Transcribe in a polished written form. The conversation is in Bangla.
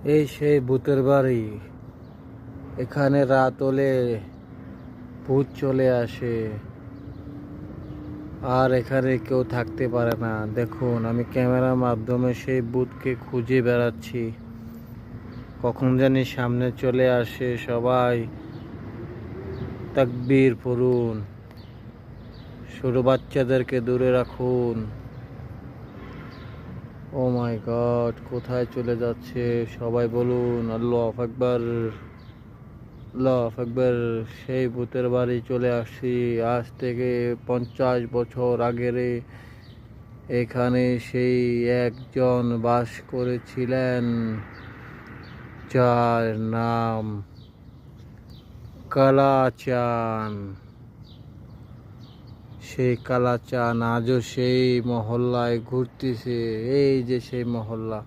এই সেই ভূতের বাড়ি। এখানে রাত হলে ভূত চলে আসে, আর এখানে কেউ থাকতে পারে না। দেখুন, আমি ক্যামেরার মাধ্যমে সেই ভূতকে খুঁজে বেড়াচ্ছি, কখন জানি সামনে চলে আসে। সবাই তাকবীর পড়ুন, ছোট বাচ্চাদেরকে দূরে রাখুন। ও মাই গড, কোথায় চলে যাচ্ছে? সবাই বলুন আল্লাহু আকবার, আল্লাহু আকবার। সেই ভূতের বাড়ি চলে আসছি আজ থেকে 50 বছর আগের। এখানে সেই একজন বাস করেছিলেন, যার নাম কালাচান। সেই কালাচান আজও সেই মহল্লায় ঘুরতেছে। এই যে সেই মহল্লা।